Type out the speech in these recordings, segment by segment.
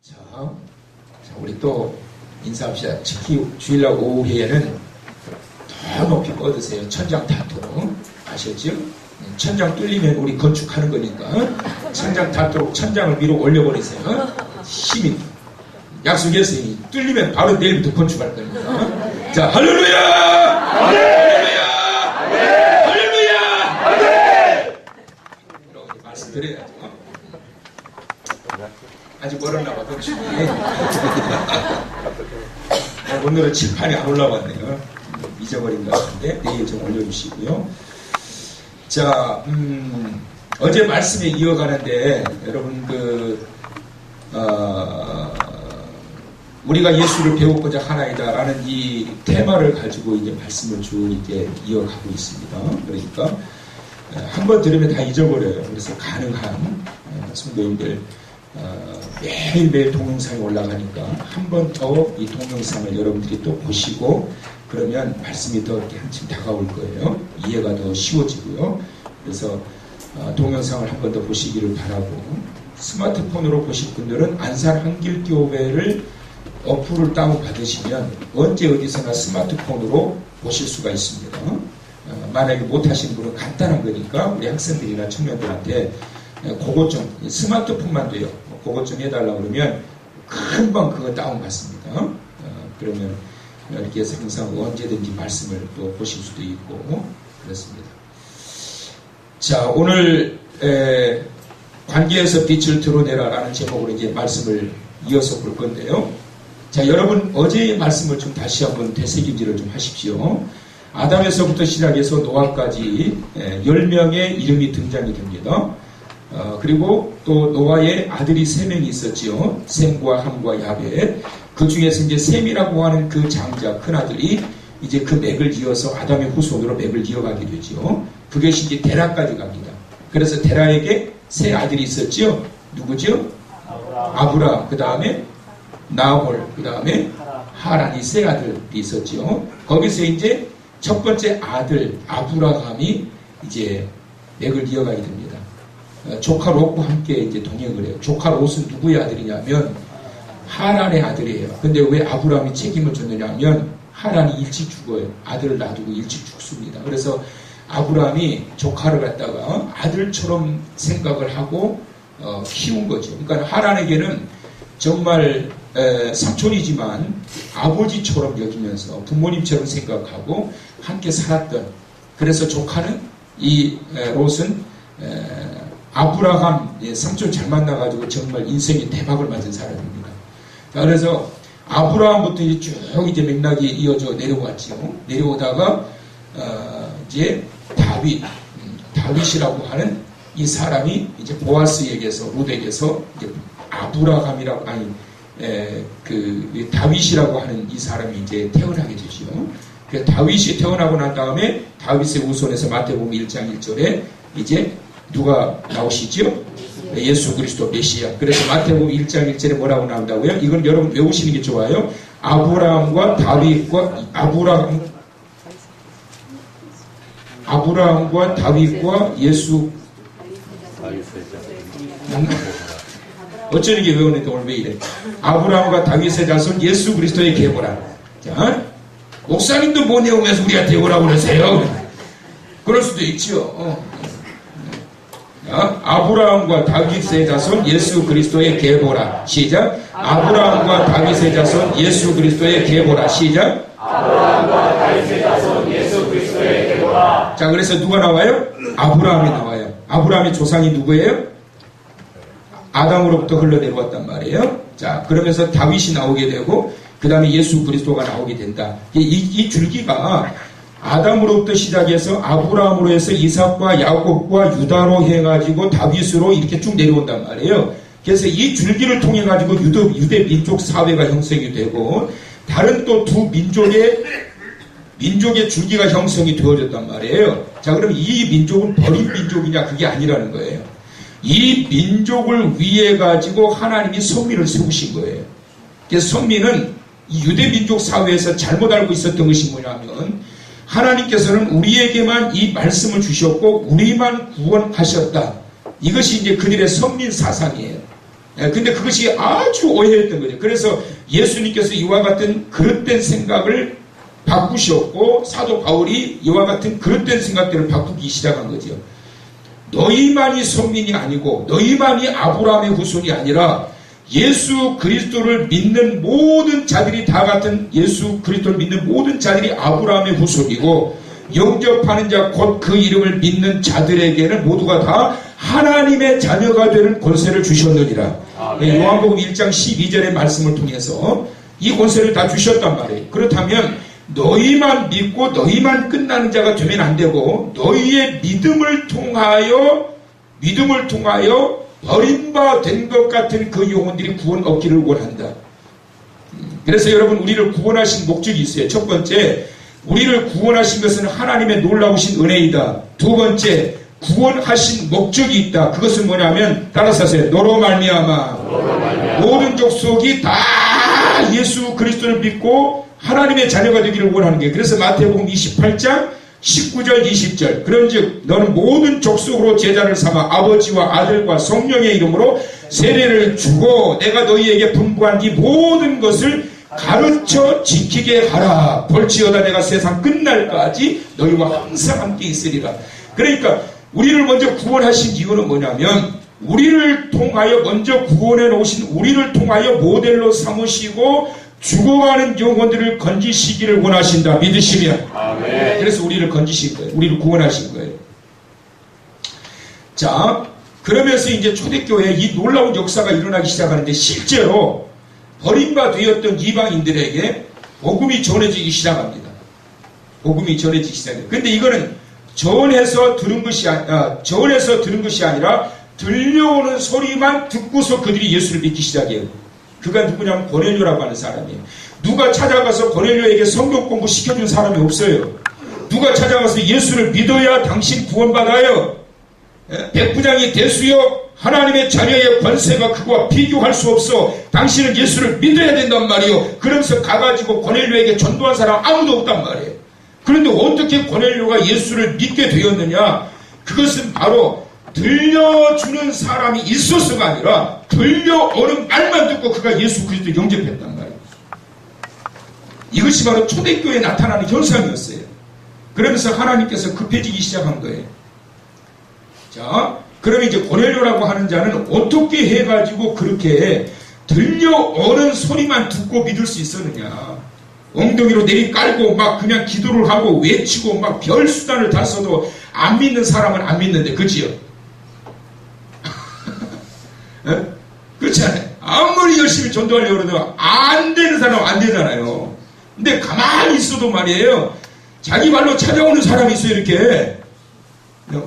자, 우리 또 인사합시다. 특히 주일날 오후에는 더 높이 뻗으세요. 천장 닿도록. 아셨죠? 천장 뚫리면 우리 건축하는 거니까 천장 닿도록 천장을 위로 올려버리세요. 힘이 약속했으니 뚫리면 바로 내일부터 건축할 거니까. 자, 할렐루야! 할렐루야! 할렐루야! 이렇게 말씀드려야죠. 아직 멀었나 봐, 건축이. 오늘은 칠판이 안 올라왔네요. 잊어버린 것 같은데 내일 좀 올려주시고요. 자, 어제 말씀에 이어가는데 여러분 우리가 예수를 배우고자 하나이다라는 이 테마를 가지고 이제 말씀을 쭉 이제 이어가고 있습니다. 그러니까 한번 들으면 다 잊어버려요. 그래서 가능한 성도님들 매일매일 동영상이 올라가니까 한 번 더 이 동영상을 여러분들이 또 보시고 그러면 말씀이 더 이렇게 한층 다가올 거예요. 이해가 더 쉬워지고요. 그래서 동영상을 한 번 더 보시기를 바라고, 스마트폰으로 보실 분들은 안산 한길교회를 어플을 다운받으시면 언제 어디서나 스마트폰으로 보실 수가 있습니다. 만약에 못하신 분은 간단한 거니까 우리 학생들이나 청년들한테 그것 좀, 스마트폰만 돼요. 그것 좀 해달라고 그러면 금방 그거 다운받습니다. 그러면 이렇게 해서 항상 언제든지 말씀을 또 보실 수도 있고 그렇습니다. 자, 오늘 관계에서 빛을 드러내라라는 제목으로 이제 말씀을 이어서 볼 건데요. 자, 여러분 어제의 말씀을 좀 다시 한번 되새김질을 좀 하십시오. 아담에서부터 시작해서 노아까지 10명의 이름이 등장이 됩니다. 그리고 또 노아의 아들이 3명이 있었지요. 셈과 함과 야벳. 그 중에서 이제 셈이라고 하는 그 장자 큰아들이 이제 그 맥을 이어서 아담의 후손으로 맥을 이어가게 되지요. 그것이 이제 데라까지 갑니다. 그래서 데라에게 3 아들이 있었지요. 누구죠? 아브람. 그 다음에 나홀. 그 다음에 하란. 이 3 아들이 있었지요. 거기서 이제 첫 번째 아들 아브라함이 이제 맥을 이어가게 됩니다. 조카 롯과 함께 이제 동행을 해요. 조카 롯은 누구의 아들이냐면 하란의 아들이에요. 근데 왜 아브라함이 책임을 졌느냐면 하란이 일찍 죽어요. 아들을 놔두고 일찍 죽습니다. 그래서 아브라함이 조카를 갖다가 아들처럼 생각을 하고 키운 거죠. 그러니까 하란에게는 정말 삼촌이지만 아버지처럼 여기면서 부모님처럼 생각하고 함께 살았던, 그래서 조카는 이 롯은 아브라함 삼촌 잘 만나가지고 정말 인생의 대박을 맞은 사람입니다. 자, 그래서 아브라함부터 이제 쭉 이제 맥락이 이어져 내려왔죠. 내려오다가 이제 다윗이라고 하는 이 사람이 이제 보아스에게서 룻에게서 이제 아브라함이라고 다윗이라고 하는 이 사람이 이제 태어나게 되죠. 그 다윗이 태어나고 난 다음에 다윗의 후손에서 마태복음 1장 1절에 이제 누가 나오시죠? 예수 그리스도 메시아. 그래서 마태복음 1장 1절에 뭐라고 나온다고요? 이건 여러분 외우시는 게 좋아요. 아브라함과 다윗과 예수. 어쩌는 게 외우는데 오늘 왜 이래? 아브라함과 다윗의 자손 예수 그리스도의 계보라. 자, 목사님도 못 외우면서 우리한테 오라고 그러세요. 그럴 수도 있죠. 아브라함과 다윗의 자손 예수 그리스도의 계보라. 시작. 아브라함과 다윗의 자손 예수 그리스도의 계보라. 시작. 아브라함과 다윗의 자손 예수 그리스도의 계보라. 자, 그래서 누가 나와요? 아브라함이 나와요. 아브라함의 조상이 누구예요? 아담으로부터 흘러내려왔단 말이에요. 자, 그러면서 다윗이 나오게 되고 그 다음에 예수 그리스도가 나오게 된다. 이 줄기가 아담으로부터 시작해서 아브라함으로 해서 이삭과 야곱과 유다로 해가지고 다윗으로 이렇게 쭉 내려온단 말이에요. 그래서 이 줄기를 통해 가지고 유대 민족 사회가 형성이 되고 다른 또 두 민족의 줄기가 형성이 되어졌단 말이에요. 자, 그럼 이 민족은 버린 민족이냐? 그게 아니라는 거예요. 이 민족을 위해 가지고 하나님이 선민을 세우신 거예요. 그래서 선민은 이 유대 민족 사회에서 잘못 알고 있었던 것이 뭐냐면 하나님께서는 우리에게만 이 말씀을 주셨고 우리만 구원하셨다. 이것이 이제 그들의 선민 사상이에요. 근데 그것이 아주 오해였던 거죠. 그래서 예수님께서 이와 같은 그릇된 생각을 바꾸셨고 사도 바울이 이와 같은 그릇된 생각들을 바꾸기 시작한 거죠. 너희만이 선민이 아니고 너희만이 아브라함의 후손이 아니라 예수 그리스도를 믿는 모든 자들이 다 같은 예수 그리스도를 믿는 모든 자들이 아브라함의 후손이고 영접하는 자 곧 그 이름을 믿는 자들에게는 모두가 다 하나님의 자녀가 되는 권세를 주셨느니라. 요한복음 1장 12절의 말씀을 통해서 이 권세를 다 주셨단 말이에요. 그렇다면 너희만 믿고 너희만 끝나는 자가 되면 안 되고 너희의 믿음을 통하여 버림받은 것 같은 그 영혼들이 구원 얻기를 원한다. 그래서 여러분 우리를 구원하신 목적이 있어요. 첫 번째, 우리를 구원하신 것은 하나님의 놀라우신 은혜이다. 두 번째, 구원하신 목적이 있다. 그것은 뭐냐면 따라서 하세요. 너로 말미암아 모든 족속이 다 예수 그리스도를 믿고 하나님의 자녀가 되기를 원하는 게. 그래서 마태복음 28장 19절 20절 그런즉 너는 모든 족속으로 제자를 삼아 아버지와 아들과 성령의 이름으로 세례를 주고 내가 너희에게 분부한 이 모든 것을 가르쳐 지키게 하라. 볼지어다 내가 세상 끝날까지 너희와 항상 함께 있으리라. 그러니까 우리를 먼저 구원하신 이유는 뭐냐면 우리를 통하여 먼저 구원해 놓으신 우리를 통하여 모델로 삼으시고 죽어가는 영혼들을 건지시기를 원하신다. 믿으시면. 아멘. 그래서 우리를 건지신 거예요. 우리를 구원하신 거예요. 자, 그러면서 이제 초대교회에 이 놀라운 역사가 일어나기 시작하는데 실제로 버림받았던 이방인들에게 복음이 전해지기 시작합니다. 복음이 전해지기 시작해요. 근데 이거는 전해서 들은 것이 아니라 들려오는 소리만 듣고서 그들이 예수를 믿기 시작해요. 그가 누구냐면 고넬료라고 하는 사람이에요. 누가 찾아가서 고넬료에게 성경 공부 시켜준 사람이 없어요. 누가 찾아가서 예수를 믿어야 당신 구원받아요. 백부장이 대수여 하나님의 자녀의 권세가 그거와 비교할 수 없어. 당신은 예수를 믿어야 된단 말이에요. 그러면서 가가지고 고넬료에게 전도한 사람 아무도 없단 말이에요. 그런데 어떻게 고넬료가 예수를 믿게 되었느냐? 그것은 바로 들려주는 사람이 있어서가 아니라 들려오는 말만 듣고 그가 예수 그리스도를 영접했단 말이에요. 이것이 바로 초대교회에 나타나는 현상이었어요. 그러면서 하나님께서 급해지기 시작한 거예요. 자, 그러면 이제 고넬료라고 하는 자는 어떻게 해가지고 그렇게 들려오는 소리만 듣고 믿을 수 있었느냐? 엉덩이로 내리깔고 막 그냥 기도를 하고 외치고 막 별 수단을 다 써도 안 믿는 사람은 안 믿는데, 그치요? 그렇지 않아요? 아무리 열심히 전도하려고 그래도 안 되는 사람은 안 되잖아요. 근데 가만히 있어도 말이에요. 자기 발로 찾아오는 사람이 있어요, 이렇게.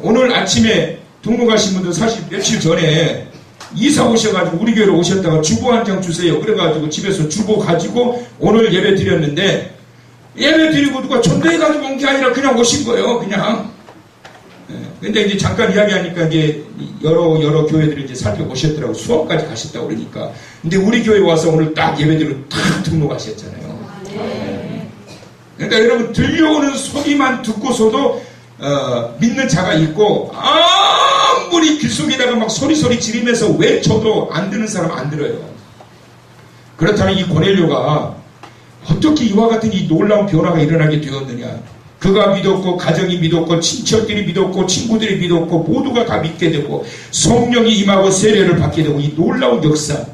오늘 아침에 동무 가신 분들 사실 며칠 전에 이사 오셔가지고 우리 교회로 오셨다가 주보 한 장 주세요. 그래가지고 집에서 주보 가지고 오늘 예배 드렸는데 예배 드리고 누가 전도해가지고 온 게 아니라 그냥 오신 거예요. 그냥. 근데 이제 잠깐 이야기하니까 이제 여러 교회들을 이제 살펴보셨더라고. 수업까지 가셨다고 그러니까. 근데 우리 교회 와서 오늘 딱 예배드리고 딱 등록하셨잖아요. 그러니까 여러분 들려오는 소리만 듣고서도 믿는 자가 있고 아무리 귀 속에다가 막 소리 지르면서 외쳐도 안 듣는 사람 안 들어요. 그렇다면 이 고넬료가 어떻게 이와 같은 이 놀라운 변화가 일어나게 되었느냐? 그가 믿었고 가정이 믿었고 친척들이 믿었고 친구들이 믿었고 모두가 다 믿게 되고 성령이 임하고 세례를 받게 되고 이 놀라운 역사,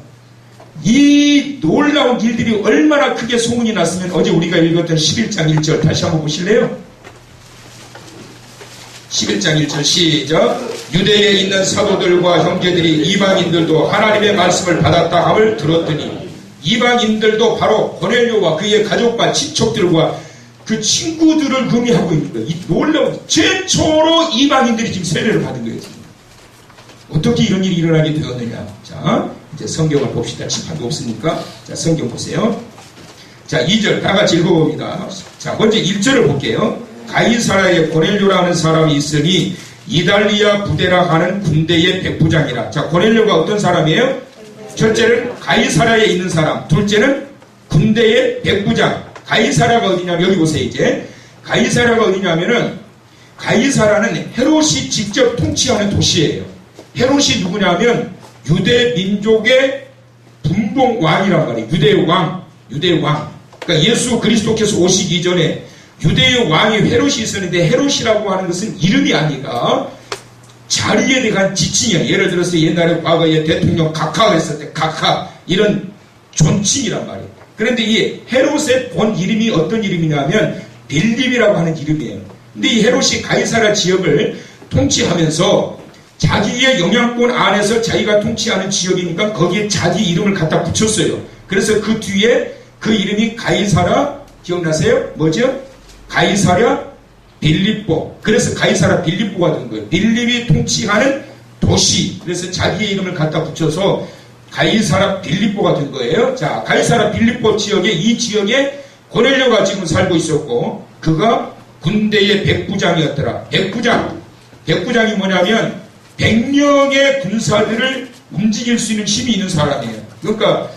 이 놀라운 일들이 얼마나 크게 소문이 났으면 어제 우리가 읽었던 11장 1절 다시 한번 보실래요? 11장 1절 시작. 유대에 있는 사도들과 형제들이 이방인들도 하나님의 말씀을 받았다 함을 들었더니 이방인들도 바로 고넬료와 그의 가족과 친척들과 그 친구들을 의미하고 있는 거예요. 이 놀라운 최초로 이방인들이 지금 세례를 받은 거예요. 지금. 어떻게 이런 일이 일어나게 되었느냐? 자, 이제 성경을 봅시다. 칠판도 없으니까. 자, 성경 보세요. 자, 2절 다 같이 읽어봅니다. 자, 먼저 1절을 볼게요. 가이사라에 고넬료라는 사람이 있으니 이달리아 부대라 하는 군대의 백부장이라. 자, 고넬료가 어떤 사람이에요? 첫째는 가이사라에 있는 사람, 둘째는 군대의 백부장. 가이사라가 어디냐면 여기 보세요. 이제 가이사라가 어디냐면은 가이사라는 헤롯이 직접 통치하는 도시예요. 헤롯이 누구냐면 유대 민족의 분봉 왕이란 말이에요. 유대의 왕. 그러니까 예수 그리스도께서 오시기 이전에 유대의 왕이 헤롯이 있었는데 헤롯이라고 하는 것은 이름이 아니라 자리에 대한 지칭이야. 예를 들어서 옛날에 과거에 대통령 각하가 있을 때 각하 이런 존칭이란 말이에요. 그런데 이 헤롯의 본 이름이 어떤 이름이냐면 빌립이라고 하는 이름이에요. 근데 이 헤롯이 가이사랴 지역을 통치하면서 자기의 영향권 안에서 자기가 통치하는 지역이니까 거기에 자기 이름을 갖다 붙였어요. 그래서 그 뒤에 그 이름이 가이사랴 기억나세요? 뭐죠? 가이사랴 빌립보. 그래서 가이사랴 빌립보가 된 거예요. 빌립이 통치하는 도시. 그래서 자기의 이름을 갖다 붙여서 가이사랴 빌립보가 된 거예요. 자, 가이사랴 빌립보 지역에 이 지역에 고넬료가 지금 살고 있었고 그가 군대의 백부장이었더라. 백부장이 뭐냐면 100명의 군사들을 움직일 수 있는 힘이 있는 사람이에요. 그러니까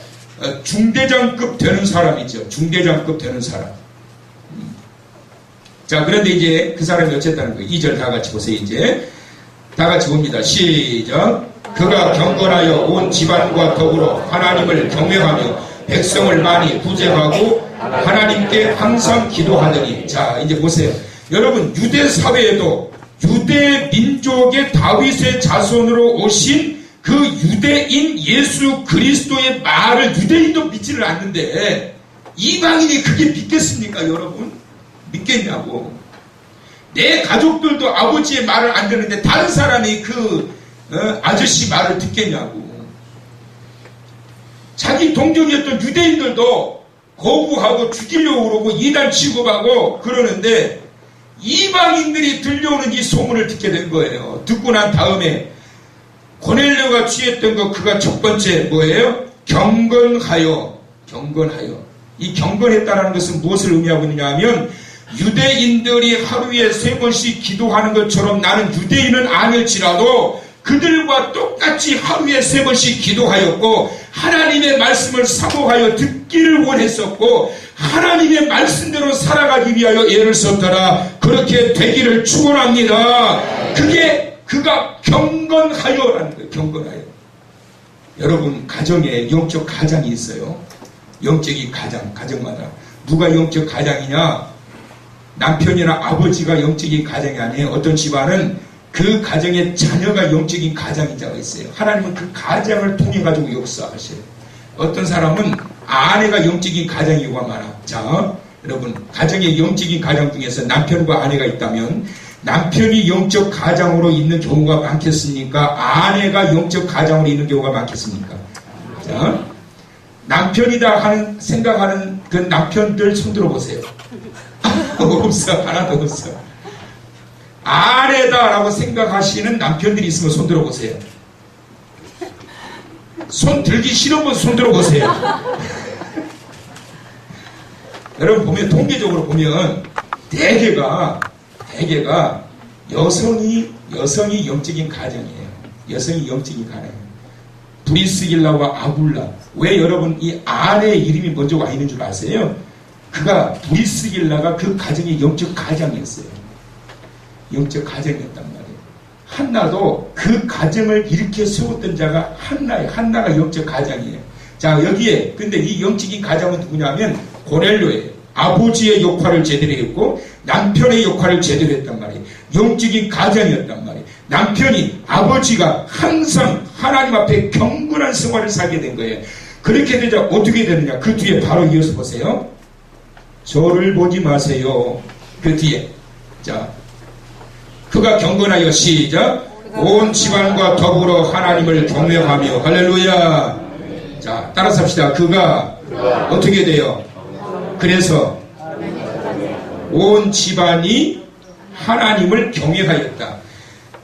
중대장급 되는 사람이죠. 중대장급 되는 사람. 자, 그런데 이제 그 사람이 어쨌다는 거예요. 2절 다 같이 보세요. 이제 다 같이 봅니다. 시작. 그가 경건하여 온 집안과 더불어 하나님을 경외하며 백성을 많이 구제하고 하나님께 항상 기도하더니. 자, 이제 보세요. 여러분, 유대 사회에도 유대 민족의 다윗의 자손으로 오신 그 유대인 예수 그리스도의 말을 유대인도 믿지를 않는데 이방인이 그게 믿겠습니까, 여러분? 믿겠냐고. 내 가족들도 아버지의 말을 안 듣는데 다른 사람이 그 아저씨 말을 듣겠냐고. 자기 동족이었던 유대인들도 거부하고 죽이려고 그러고 이단 취급하고 그러는데 이방인들이 들려오는 이 소문을 듣게 된 거예요. 듣고 난 다음에 고넬료가 취했던 거 그가 첫 번째 뭐예요? 경건하여. 이 경건했다는 것은 무엇을 의미하고 있느냐 하면 유대인들이 하루에 3번씩 기도하는 것처럼 나는 유대인은 아닐지라도 그들과 똑같이 하루에 3번씩 기도하였고 하나님의 말씀을 사모하여 듣기를 원했었고 하나님의 말씀대로 살아가기 위하여 애를 썼더라. 그렇게 되기를 축원합니다. 그게 그가 경건하여라는 거예요. 경건하여. 여러분 가정에 영적 가장이 있어요. 영적인 가정마다 누가 영적 가장이냐? 남편이나 아버지가 영적인 가장이 아니에요. 어떤 집안은 그 가정의 자녀가 영적인 가장이자가 있어요. 하나님은 그 가장을 통해 가지고 역사하셔요. 어떤 사람은 아내가 영적인 가장이 경우가 많아. 자, 여러분 가정의 영적인 가장 중에서 남편과 아내가 있다면 남편이 영적 가장으로 있는 경우가 많겠습니까? 아내가 영적 가장으로 있는 경우가 많겠습니까? 자, 남편이다 하는 생각하는 그 남편들 손들어 보세요. 없어. 하나도 없어. 아내다라고 생각하시는 남편들이 있으면 손들어 보세요. 손 들기 싫으면 손들어 보세요. 여러분 보면 통계적으로 보면 대개가 여성이 영적인 가정이에요. 여성이 영적인 가정이에요. 브리스길라와 아굴라. 왜 여러분 이 아내의 이름이 먼저 와 있는 줄 아세요? 그가 브리스길라가 그 가정의 영적 가장이었어요. 영적 가정이었단 말이에요. 한나도 그 가정을 이렇게 세웠던 자가 한나예요. 한나가 영적 가장이에요. 자, 여기에 근데 이 영적인 가장은 누구냐면 고넬료예요. 아버지의 역할을 제대로 했고 남편의 역할을 제대로 했단 말이에요. 영적인 가장이었단 말이에요. 남편이 아버지가 항상 하나님 앞에 경건한 생활을 살게 된 거예요. 그렇게 되자 어떻게 되느냐? 그 뒤에 바로 이어서 보세요. 저를 보지 마세요. 그 뒤에 자, 그가 경건하여 시작 온 집안과 더불어 하나님을 경외하며 할렐루야. 자, 따라서 합시다. 그가 어떻게 돼요? 그래서 온 집안이 하나님을 경외하였다.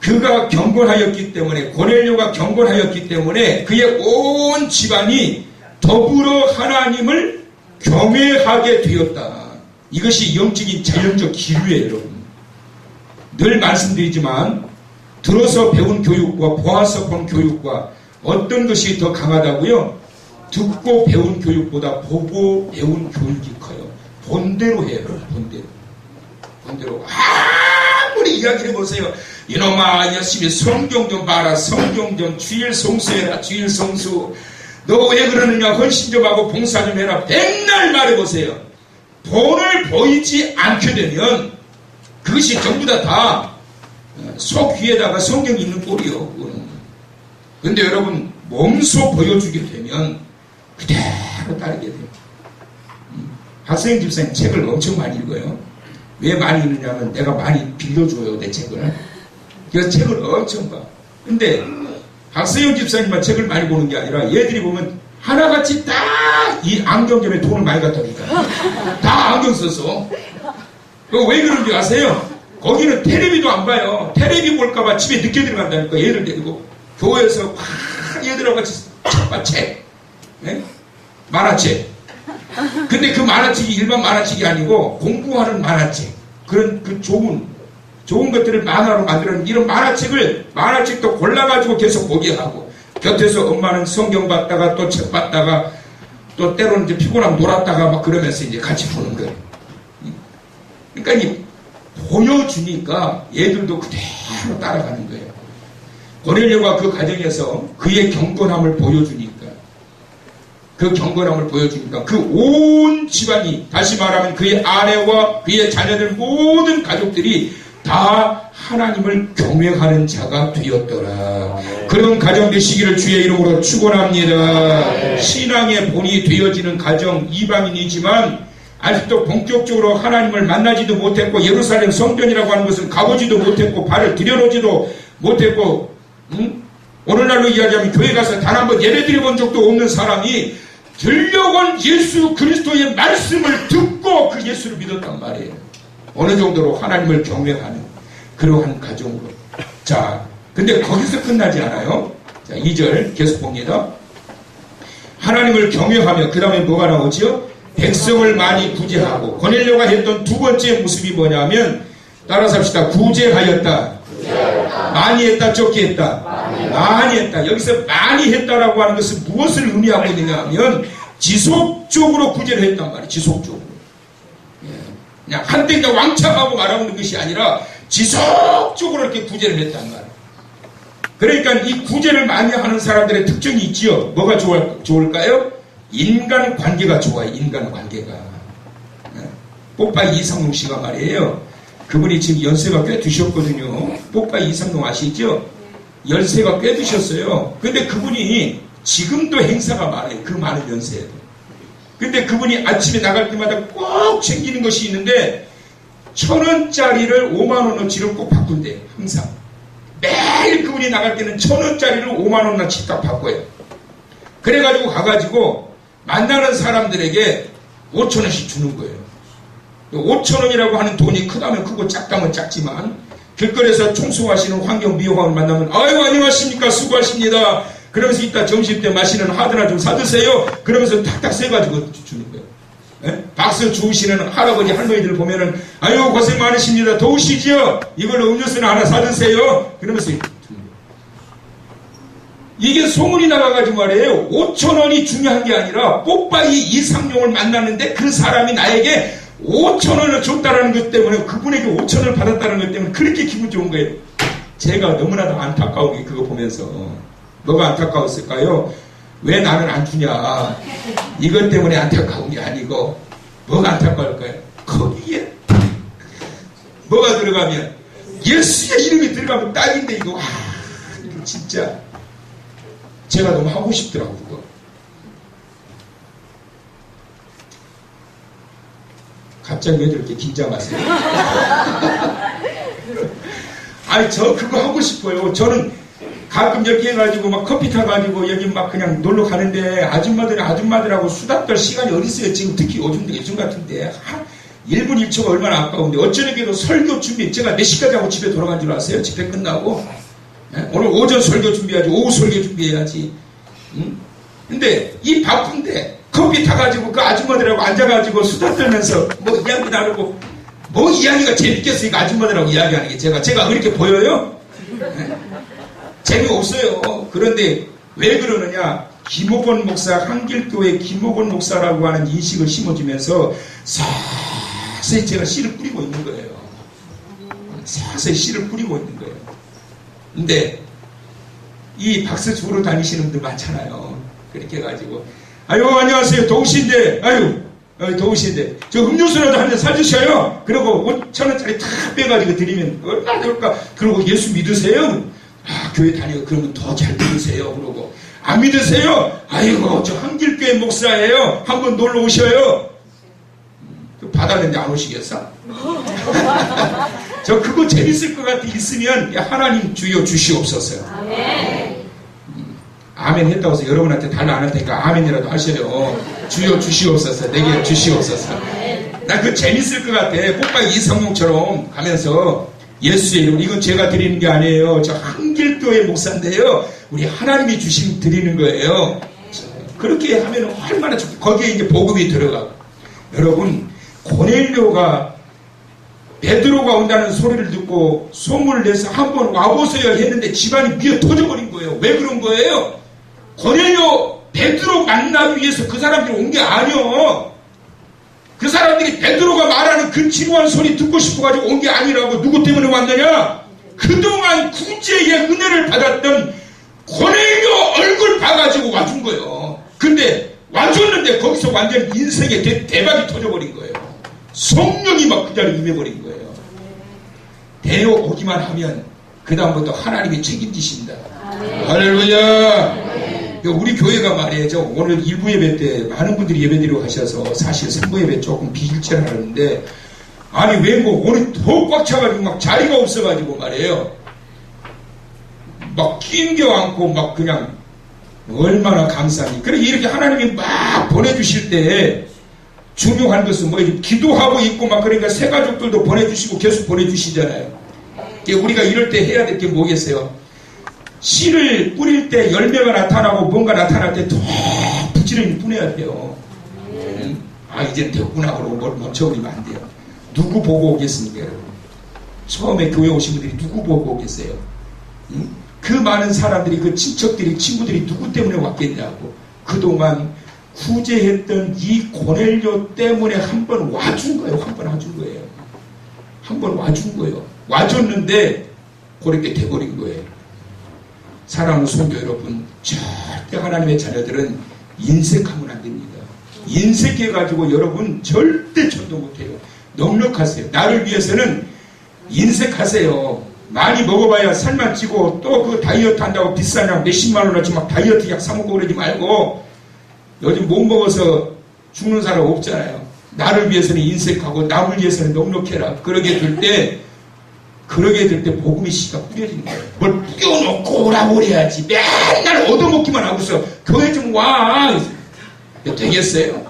그가 경건하였기 때문에 고넬료가 경건하였기 때문에 그의 온 집안이 더불어 하나님을 경외하게 되었다. 이것이 영적인 자연적 기류예요, 여러분. 늘 말씀드리지만 들어서 배운 교육과 보아서 본 교육과 어떤 것이 더 강하다고요? 듣고 배운 교육보다 보고 배운 교육이 커요. 본대로 해요. 본대로 아무리 이야기를 해보세요. 이놈아 열심히 성경 좀 봐라. 성경 좀 주일 성수해라. 주일 성수. 너 왜 그러느냐. 헌신 좀 하고 봉사 좀 해라. 맨날 말해보세요. 본을 보이지 않게 되면 그것이 전부 다 속 위에다가 성경 있는 꼴이요. 근데 여러분 몸소 보여주게 되면 그대로 따르게 돼요. 박세영 집사님 책을 엄청 많이 읽어요. 왜 많이 읽느냐면 내가 많이 빌려줘요. 내 책을. 그래서 책을 엄청 봐. 근데 박세영 집사님만 책을 많이 보는 게 아니라 얘들이 보면 하나같이 다 이 안경점에 돈을 많이 갖다니까. 다 안경 써서. 왜 그런지 아세요? 거기는 텔레비도 안 봐요. 텔레비 볼까봐 집에 늦게 들어간다니까. 얘들 데리고 교회에서 얘들하고 같이 책 봐. 책. 네? 만화책. 근데 그 만화책이 일반 만화책이 아니고 공부하는 만화책. 그런 그 좋은 것들을 만화로 만드는 이런 만화책도 골라가지고 계속 보게 하고, 곁에서 엄마는 성경 봤다가 또 책 봤다가 또 때로는 이제 피곤하면 놀았다가 막 그러면서 이제 같이 보는 거예요. 그러니까 이 보여주니까 얘들도 그대로 따라가는 거예요. 고넬료가 그 가정에서 그의 경건함을 보여주니까 그 온 집안이, 다시 말하면 그의 아내와 그의 자녀들 모든 가족들이 다 하나님을 경외하는 자가 되었더라. 그런 가정 되시기를 주의 이름으로 축원합니다. 신앙의 본이 되어지는 가정, 이방인이지만 아직도 본격적으로 하나님을 만나지도 못했고 예루살렘 성전이라고 하는 것은 가보지도 못했고 발을 들여놓지도 못했고, 오늘날로 이야기하면 교회 가서 단 한 번 예배 드려본 적도 없는 사람이 들려온 예수 그리스도의 말씀을 듣고 그 예수를 믿었단 말이에요. 어느 정도로 하나님을 경외하는 그러한 가정으로. 자, 근데 거기서 끝나지 않아요. 자, 2절 계속 봅니다. 하나님을 경외하며 그 다음에 뭐가 나오죠? 백성을 많이 구제하고. 고넬료가 했던 두 번째 모습이 뭐냐면, 따라서 합시다. 구제하였다. 많이 했다, 적게 했다. 많이 했다. 여기서 많이 했다라고 하는 것은 무엇을 의미하고 있느냐 하면 지속적으로 구제를 했단 말이에요. 지속적으로. 그냥 한때 그냥 왕창하고 말하는 것이 아니라 지속적으로 이렇게 구제를 했단 말이에요. 그러니까 이 구제를 많이 하는 사람들의 특징이 있지요. 뭐가 좋을까요? 인간 관계가 좋아요. 인간 관계가. 뽀빠이 이상용 씨가 말이에요. 그분이 지금 연세가 꽤 드셨거든요. 뽀빠이 이상용 아시죠? 연세가 꽤 드셨어요. 근데 그분이 지금도 행사가 많아요. 그 많은 연세에도. 근데 그분이 아침에 나갈 때마다 꼭 챙기는 것이 있는데 1,000원짜리를 5만원어치를 꼭 바꾼대요. 항상. 매일 그분이 나갈 때는 1,000원짜리를 5만원어치 딱 바꿔요. 그래가지고 가가지고 만나는 사람들에게 5,000원씩 주는 거예요. 5,000원이라고 하는 돈이 크다면 크고 작다면 작지만 길거리에서 청소하시는 환경미화원을 만나면 아유 안녕하십니까 수고하십니다. 그러면서 이따 점심때 마시는 하드나 좀 사드세요. 그러면서 탁탁 세가지고 주는 거예요. 네? 박수 주우시는 할아버지 할머니들 보면은 아유 고생 많으십니다. 더우시지요? 이걸로 음료수나 하나 사드세요. 그러면서 주는 거예요. 이게 소문이 나가가지고 말이에요. 5,000원이 중요한 게 아니라 뽀빠이 이상용을 만났는데 그 사람이 나에게 5,000원을 줬다라는 것 때문에, 그분에게 5,000원을 받았다는 것 때문에 그렇게 기분 좋은 거예요. 제가 너무나도 안타까운 게 그거 보면서 뭐가 안타까웠을까요? 왜 나는 안 주냐, 이것 때문에 안타까운 게 아니고 뭐가 안타까울까요? 거기에 뭐가 들어가면 예수의 이름이 들어가면 딱인데 이거 이거 진짜 제가 너무 하고 싶더라고요. 그거. 갑자기 왜 이렇게 긴장하세요? 아니 저 그거 하고 싶어요. 저는 가끔 이렇게 해가지고 막 커피 타가지고 여기 막 그냥 놀러 가는데 아줌마들하고 수다 떨 시간이 어디 있어요. 지금 특히 요즘 같은데 1분 1초가 얼마나 아까운데 어쩌니까도 설교 준비 제가 몇 시까지 하고 집에 돌아간 줄 아세요? 집회 끝나고 오늘 오전 설교 준비해야지, 오후 설교 준비해야지. 근데 이 바쁜데 커피 타가지고 그 아줌마들하고 앉아가지고 수다 떨면서 뭐 이야기 나누고, 뭐 이야기가 재밌겠으니까 아줌마들하고 이야기하는 게 제가 그렇게 보여요? 재미없어요. 그런데 왜 그러느냐, 김옥원 목사, 한길교회 김옥원 목사라고 하는 인식을 심어주면서 서서히 제가 씨를 뿌리고 있는 거예요. 서서히 씨를 뿌리고 있는 거예요. 근데 이 박수 주러 다니시는 분들 많잖아요. 그렇게 해가지고 아유 안녕하세요 도우씨인데 아유 더우신데 저 음료수라도 한 잔 사주셔요. 그리고 5,000원짜리 탁 빼가지고 드리면 얼마나 좋을까. 그리고 예수 믿으세요? 아 교회 다니고 그러면 더 잘 믿으세요. 그러고 안 믿으세요? 아이고 저 한길교회 목사예요. 한번 놀러 오셔요. 받았는데 안 오시겠어? 저 그거 재밌을 것 같아. 있으면 하나님 주여 주시옵소서. 아멘 했다고 해서 여러분한테 달라 안 할 테니까 아멘이라도 하셔요. 주여 주시옵소서. 내게 주시옵소서. 나 그거 재밌을 것 같아. 꽃바위 이성용처럼 가면서 예수의 이름, 이건 제가 드리는 게 아니에요. 저 한길교회 목사인데요. 우리 하나님이 주신 드리는 거예요. 그렇게 하면 얼마나 좋고 거기에 이제 복음이 들어가고. 여러분 고넬료가 베드로가 온다는 소리를 듣고 소문을 내서 한번 와보세요 했는데 집안이 미어 터져버린 거예요. 왜 그런 거예요? 고넬료 베드로 만나기 위해서 그 사람들이 온 게 아니요. 그 사람들이 베드로가 말하는 그 지루한 소리 듣고 싶어가지고 온 게 아니라고. 누구 때문에 왔느냐? 그동안 구제의 은혜를 받았던 고넬료 얼굴 봐가지고 와준 거예요. 근데 와줬는데 거기서 완전 인생의 대박이 터져버린 거예요. 성령이 막 그 자리에 임해버린 거예요. 데려오기만 하면 그 다음부터 하나님이 책임지신다. 할렐루야. 우리 교회가 말이에요. 오늘 1부 예배 때 많은 분들이 예배드리고 가셔서 사실 3부 예배 조금 비일치를 하는데 아니 왜 뭐 오늘 더 꽉 차가지고 막 자리가 없어가지고 말이에요. 막 낑겨 안고 막 그냥 얼마나 감사하니. 그래 이렇게 하나님이 막 보내주실 때 중요한 것은 뭐 기도하고 있고 막 그러니까 새 가족들도 보내주시고 계속 보내주시잖아요. 우리가 이럴 때 해야 될 게 뭐겠어요? 씨를 뿌릴 때 열매가 나타나고 뭔가 나타날 때 더 부지런히 뿌려야 돼요. 아 이제는 됐구나 그러고 멈춰버리면 안 돼요. 누구 보고 오겠습니까 여러분? 처음에 교회 오신 분들이 누구 보고 오겠어요? 그 많은 사람들이 그 친척들이 친구들이 누구 때문에 왔겠냐고. 그동안 구제했던 이 고넬료 때문에 한 번 와준 거예요. 한 번 와준 거예요. 한 번 와준 거예요. 와줬는데 그렇게 돼버린 거예요. 사랑하는 성도 여러분, 절대 하나님의 자녀들은 인색하면 안 됩니다. 인색해가지고 여러분 절대 전도 못해요. 넉넉하세요. 나를 위해서는 인색하세요. 많이 먹어봐야 살만 찌고 또 그 다이어트 한다고 비싼 약 몇십만 원어치 막 다이어트 약 사먹고 그러지 말고 요즘 못 먹어서 죽는 사람 없잖아요. 나를 위해서는 인색하고 남을 위해서는 넉넉해라. 그러게 될 때 복음의 씨가 뿌려지는 거예요. 뭘 뿌려놓고 오라고 그래야지. 맨날 얻어먹기만 하고서 교회 좀 와. 되겠어요?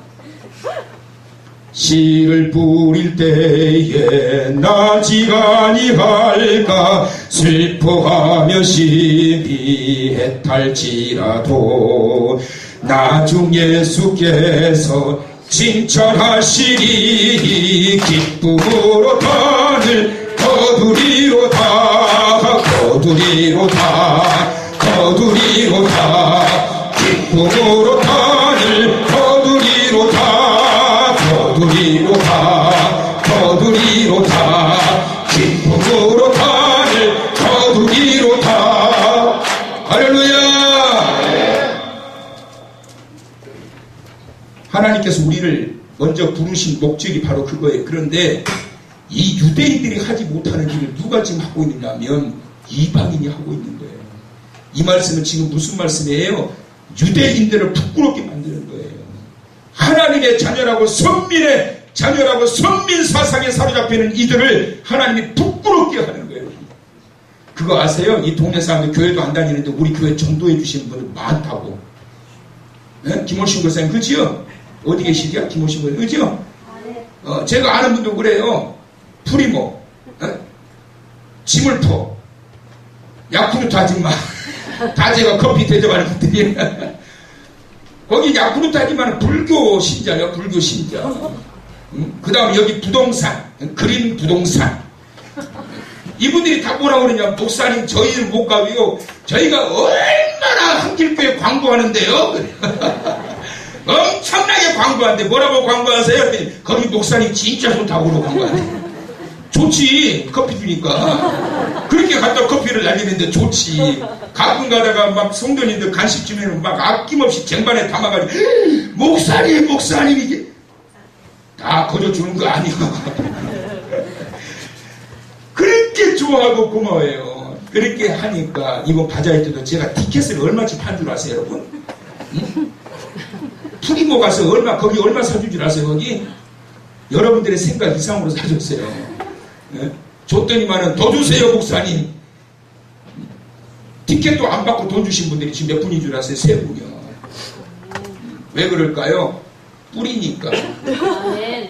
씨를 뿌릴 때에 나지 아니할까 슬퍼하며 시비해탈지라도 나중 예수께서 칭찬하시리 기쁨으로 단을 거두리로다 기쁨으로 단을 거두리로다 기쁨으로 단을 거두리로다. 할렐루야. 하나님께서 우리를 먼저 부르신 목적이 바로 그거예요. 그런데 이 유대인들이 하지 못하는 일을 누가 지금 하고 있느냐 하면 이방인이 하고 있는 거예요. 이 말씀은 지금 무슨 말씀이에요? 유대인들을 부끄럽게 만드는 거예요. 하나님의 자녀라고 선민의 자녀라고 선민 사상에 사로잡히는 이들을 하나님이 부끄럽게 하는 거예요. 그거 아세요? 이 동네 사람들 교회도 안 다니는데 우리 교회 전도해 주시는 분들 많다고. 네? 김호신 교사님 그지요? 어디 계시죠? 김호신 교사님 그지요? 제가 아는 분도 그래요. 프리모, 지물포, 야쿠르트 아줌마 다 제가 커피 대접하는 분들이 거기 야쿠르트 아줌마는 불교 신자예요. 불교 신자. 그 다음에 여기 부동산, 그린 부동산. 이분들이 다 뭐라고 그러냐. 목사님 저희는 못 가고요. 저희가 얼마나 한길교회 광고하는데요. 엄청나게 광고하는데 뭐라고 광고하세요? 거기 목사님 진짜 좋다고 그러고 광고하는데 좋지. 커피 주니까. 그렇게 갖다 커피를 날리는데 좋지. 가끔 가다가 막 성도님들 간식 주면 막 아낌없이 쟁반에 담아가지고 목사님 이게 다 거저 주는 거 아니야. 그렇게 좋아하고 고마워요. 그렇게 하니까 이번 바자회 때도 제가 티켓을 얼마치 판 줄 아세요, 여러분? 응? 푸리모 가서 거기 얼마 사준 줄 아세요, 거기? 여러분들의 생각 이상으로 사줬어요. 네? 줬더니만은 더 주세요, 목사님. 티켓도 안 받고 돈 주신 분들이 지금 몇 분인 줄 아세요? 3분이요. 왜 그럴까요? 뿌리니까.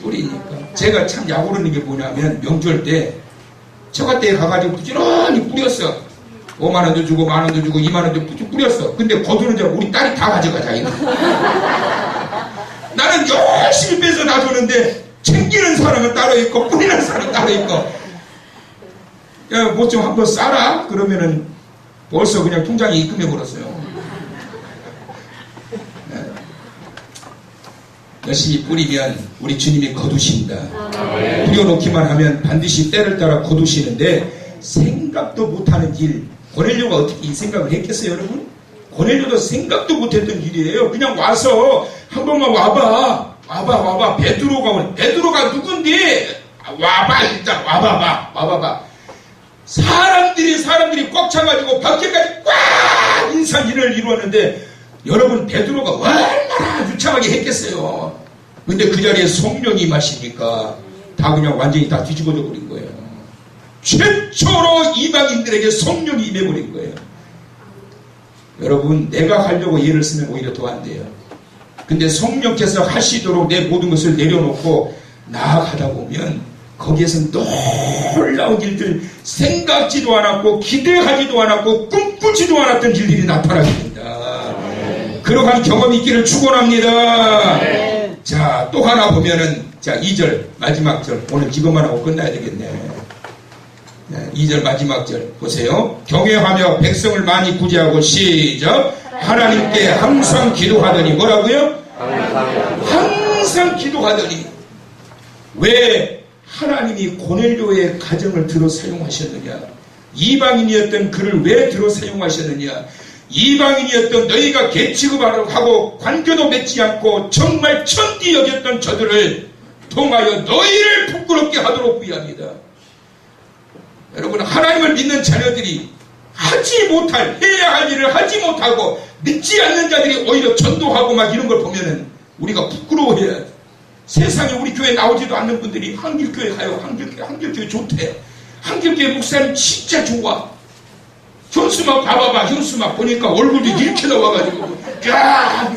뿌리니까. 제가 참 약오르는 게 뭐냐면 명절 때 처갓대에 가가지고 부지런히 뿌렸어. 5만원도 주고 만원도 주고 2만원도 뿌렸어. 근데 거두는 줄 알고 우리 딸이 다 가져가자 이거. 나는 열심히 빼서 놔두는데 챙기는 사람은 따로 있고 뿌리는 사람은 따로 있고. 야, 뭐 좀 한번 싸라? 그러면은 벌써 그냥 통장에 입금해버렸어요. 열심히 뿌리면 우리 주님이 거두신다. 뿌려놓기만 하면 반드시 때를 따라 거두시는데 생각도 못하는 일. 고넬료가 어떻게 이 생각을 했겠어요, 여러분? 고넬료도 생각도 못했던 일이에요. 그냥 와서 한 번만 와봐. 베드로가 누군데? 와봐, 일단 와봐봐. 사람들이 꽉 차가지고 밖에까지 꽉 인산인을 이루었는데 여러분 베드로가 얼마나 유창하게 했겠어요. 근데 그 자리에 성령이 임하시니까 다 그냥 완전히 다 뒤집어져 버린 거예요. 최초로 이방인들에게 성령이 임해버린 거예요. 여러분 내가 하려고 예를 쓰면 오히려 더 안 돼요. 근데 성령께서 하시도록 내 모든 것을 내려놓고 나아가다 보면 거기에서 놀라운 일들, 생각지도 않았고 기대하지도 않았고 꿈꾸지도 않았던 일들이 나타나게 됩니다. 그러한 경험이 있기를 축원합니다. 자, 또 하나 보면은 자 2절 마지막 절, 오늘 이것만 하고 끝나야 되겠네. 2절 마지막 절 보세요. 경외하며 백성을 많이 구제하고 시작. 하나님께 항상 기도하더니 뭐라고요? 항상 기도하더니. 왜 하나님이 고넬료의 가정을 들어 사용하셨느냐? 이방인이었던 그를 왜 들어 사용하셨느냐? 이방인이었던 너희가 개취급하고 관교도 맺지 않고 정말 천디 여겼던 저들을 통하여 너희를 부끄럽게 하도록 위함이다. 여러분 하나님을 믿는 자녀들이 해야 할 일을 하지 못하고 믿지 않는 자들이 오히려 전도하고 막 이런 걸 보면은 우리가 부끄러워해야 돼. 세상에 우리 교회 나오지도 않는 분들이 한길교회 가요. 한길교회 좋대. 한길교회 목사님 진짜 좋아. 현수막 봐봐봐. 현수막 보니까 얼굴이 이렇게 나와가지고 야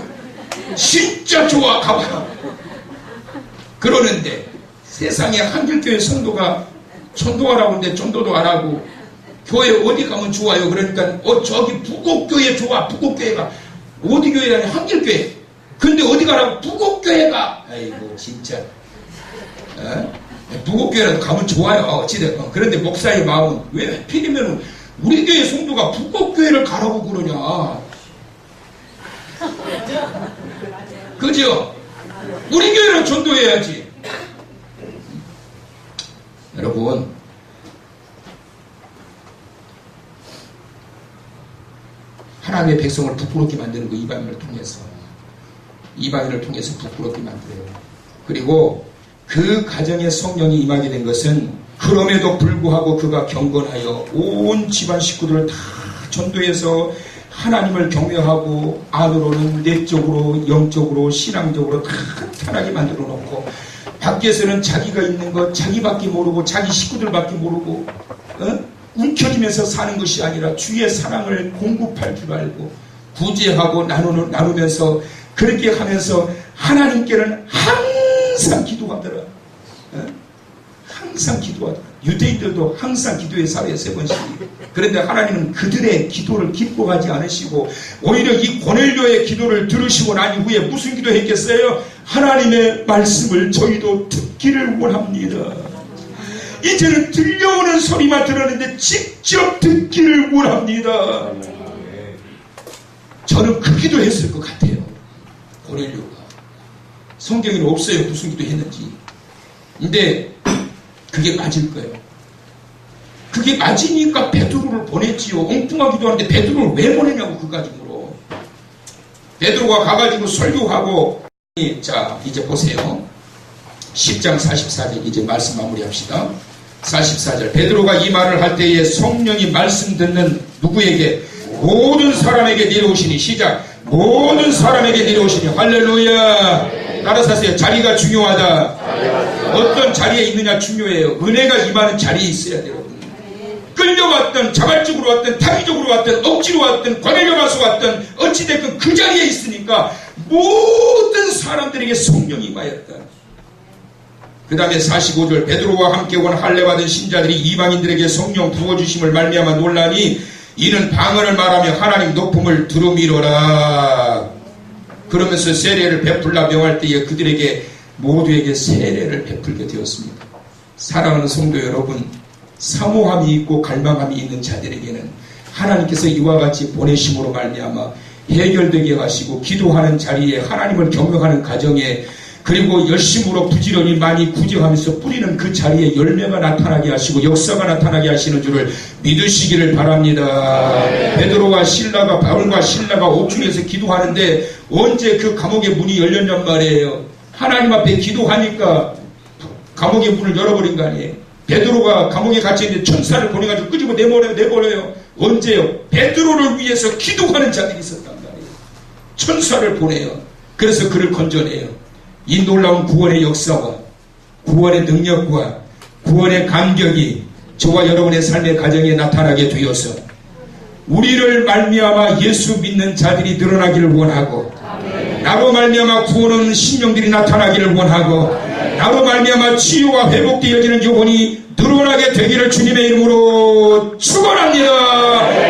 진짜 좋아. 가봐. 그러는데 세상에 한길교회 성도가 전도하라고 하는데 전도도 안 하고 교회 어디 가면 좋아요. 그러니까 저기 부곡교회 좋아. 부곡교회가 어디 교회라니? 한길교회. 근데 어디 가라고? 부곡교회가. 아이고 진짜 부곡교회라도 가면 좋아요. 어찌됐건. 그런데 목사의 마음은 왜 하필이면 우리 교회 성도가 부곡교회를 가라고 그러냐. 그죠? 우리 교회는 전도해야지. 여러분 하나님의 백성을 부끄럽게 만드는 그 이방인을 통해서 부끄럽게 만들어요. 그리고 그 가정에 성령이 임하게 된 것은 그럼에도 불구하고 그가 경건하여 온 집안 식구들을 다 전도해서 하나님을 경외하고 안으로는 내적으로 영적으로 신앙적으로 다 탄탄하게 만들어 놓고 밖에서는 자기가 있는 것 자기밖에 모르고 자기 식구들밖에 모르고 움켜쥐면서 사는 것이 아니라 주의 사랑을 공급할 줄 알고 구제하고 나누면서 그렇게 하면서 하나님께는 항상 기도하더라. 항상 기도하더라. 유대인들도 항상 기도의 사회에 3번씩. 그런데 하나님은 그들의 기도를 기뻐하지 않으시고 오히려 이 고넬료의 기도를 들으시고 난 이후에 무슨 기도했겠어요? 하나님의 말씀을 저희도 듣기를 원합니다. 이제는 들려오는 소리만 들었는데 직접 듣기를 원합니다. 저는 그 기도했을 것 같아요. 고넬료가. 성경에는 없어요. 무슨 기도했는지. 근데 그게 맞을 거예요. 그게 맞으니까 베드로를 보냈지요. 엉뚱하기도 한데 베드로를 왜 보내냐고 그 가지고로. 베드로가 가가지고 설교하고 자 이제 보세요. 10장 44절 이제 말씀 마무리합시다. 44절 베드로가 이 말을 할 때에 성령이 말씀 듣는 누구에게? 모든 사람에게 내려오시니 시작 모든 사람에게 내려오시니 할렐루야. 따라서 하세요. 자리가 중요하다. 어떤 자리에 있느냐 중요해요. 은혜가 임하는 자리에 있어야 돼요. 끌려왔던 자발적으로 왔던 타기적으로 왔던 억지로 왔던 관리려 가서 왔던 어찌됐든 그 자리에 있으니까 모든 사람들에게 성령이 임하였다. 그 다음에 45절 베드로와 함께 온 할례받은 신자들이 이방인들에게 성령 부어주심을 말미암아 놀라니 이는 방언을 말하며 하나님 높음을 두루미로라. 그러면서 세례를 베풀라 명할 때에 그들에게 모두에게 세례를 베풀게 되었습니다. 사랑하는 성도 여러분, 사모함이 있고 갈망함이 있는 자들에게는 하나님께서 이와 같이 보내심으로 말미암아 해결되게 하시고 기도하는 자리에 하나님을 경외하는 가정에 그리고 열심으로 부지런히 많이 구제하면서 뿌리는 그 자리에 열매가 나타나게 하시고 역사가 나타나게 하시는 줄을 믿으시기를 바랍니다. 베드로와 신라가 바울과 신라가 옥중에서 기도하는데 언제 그 감옥의 문이 열렸냔 말이에요. 하나님 앞에 기도하니까 감옥의 문을 열어버린 거 아니에요. 베드로가 감옥에 갇혀있는데 천사를 보내가지고 끄집어 내버려요. 언제요? 베드로를 위해서 기도하는 자들이 있었단 말이에요. 천사를 보내요. 그래서 그를 건져내요. 이 놀라운 구원의 역사와 구원의 능력과 구원의 감격이 저와 여러분의 삶의 가정에 나타나게 되어서 우리를 말미암아 예수 믿는 자들이 늘어나기를 원하고 나로 말미암아 구원하는 심령들이 나타나기를 원하고 나로 말미암아 치유와 회복되어지는 영혼이 늘어나게 되기를 주님의 이름으로 축원합니다.